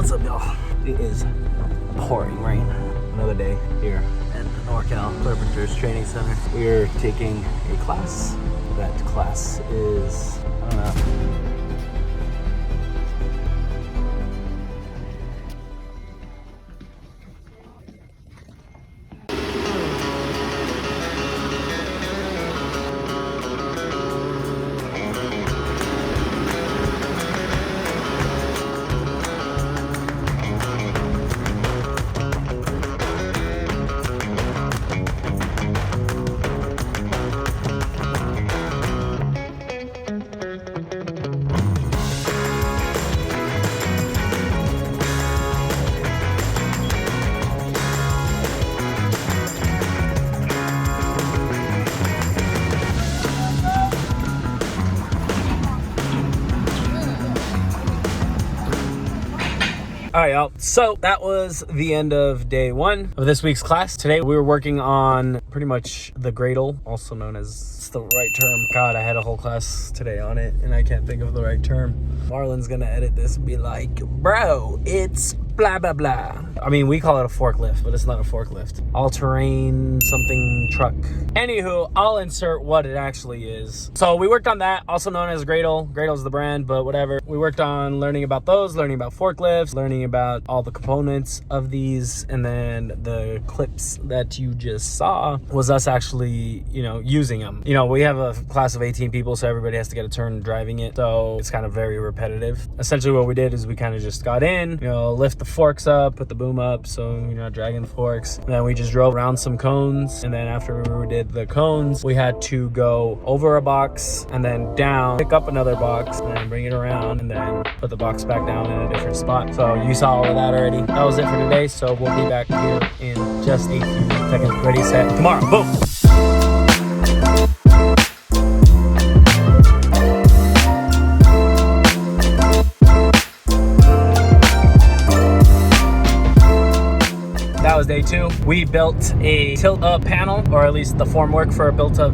What's up, y'all? It is pouring rain. Another day here at the NorCal Carpenter's Training Center. We are taking a class. That class is, I don't know. All right, y'all. So that was the end of day one of this week's class. Today we were working on pretty much the gradle, also known as, it's the right term. God, I had a whole class today on it and I can't think of the right term. Marlon's gonna edit this and be like, bro, it's blah, blah, blah. I mean, we call it a forklift, but it's not a forklift. All-terrain something truck. Anywho, I'll insert what it actually is. So we worked on that, also known as Gradle. Gradle's the brand, but whatever. We worked on learning about those, learning about forklifts, learning about all the components of these, and then the clips that you just saw was us actually, using them. We have a class of 18 people, so everybody has to get a turn driving it. So it's kind of very repetitive. Essentially what we did is we kind of just got in, lift the forks up, put the boom up, so you're not dragging the forks. And then we just drove around some cones, and then after we did the cones, we had to go over a box and then down, pick up another box, and then bring it around, and then put the box back down in a different spot. So you saw all of that already. That was it for today, so we'll be back here in just a few seconds. Ready, set, tomorrow. Boom! That was day two. We built a tilt-up panel, or at least the formwork for a built-up.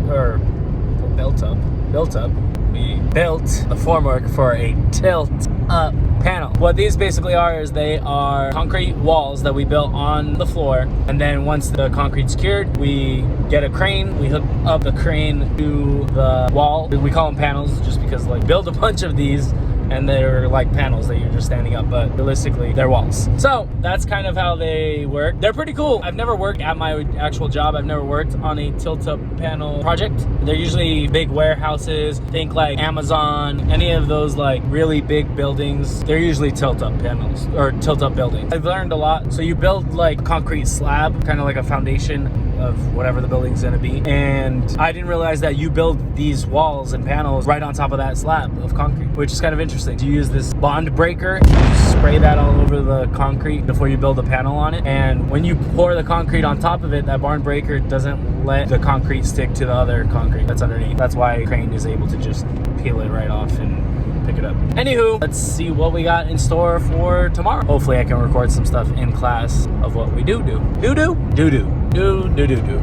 We built the formwork for a tilt-up panel. What these basically are is they are concrete walls that we built on the floor, and then once the concrete's cured, we get a crane, we hook up the crane to the wall. We call them panels just because build a bunch of these and they're like panels that you're just standing up, but realistically they're walls. So that's kind of how they work. They're pretty cool. I've never worked at my actual job. I've never worked on a tilt-up panel project. They're usually big warehouses, think like Amazon, any of those really big buildings. They're usually tilt-up panels or tilt-up buildings. I've learned a lot. So you build concrete slab, kind of like a foundation of whatever the building's gonna be. And I didn't realize that you build these walls and panels right on top of that slab of concrete, which is kind of interesting. You use this bond breaker, you spray that all over the concrete before you build a panel on it. And when you pour the concrete on top of it, that bond breaker doesn't let the concrete stick to the other concrete that's underneath. That's why a crane is able to just peel it right off and pick it up. Anywho, let's see what we got in store for tomorrow. Hopefully I can record some stuff in class of what we do. All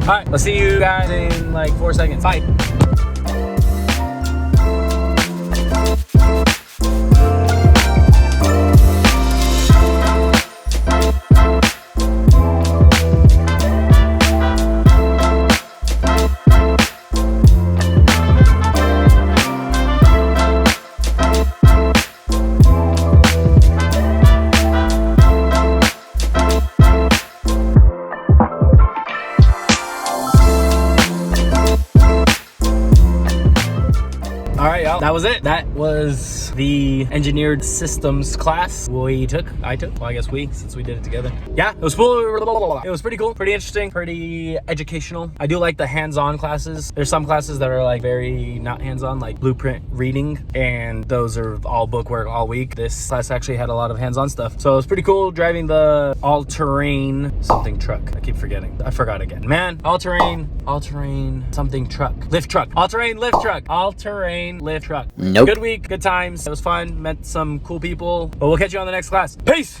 right, let's see you guys in 4 seconds. Bye. All right, y'all, that was it. That was the engineered systems class I took. Well, I guess since we did it together. Yeah, it was cool. It was pretty cool, pretty interesting, pretty educational. I do like the hands-on classes. There's some classes that are very not hands-on, like blueprint reading, and those are all book work all week. This class actually had a lot of hands-on stuff. So it was pretty cool driving the all-terrain something truck. I keep forgetting. I forgot again. Man, all-terrain something truck. Lift truck. All-terrain lift truck. All-terrain lift truck. Nope. Good week, good times. It was fun. Met some cool people. But we'll catch you on the next class. Peace!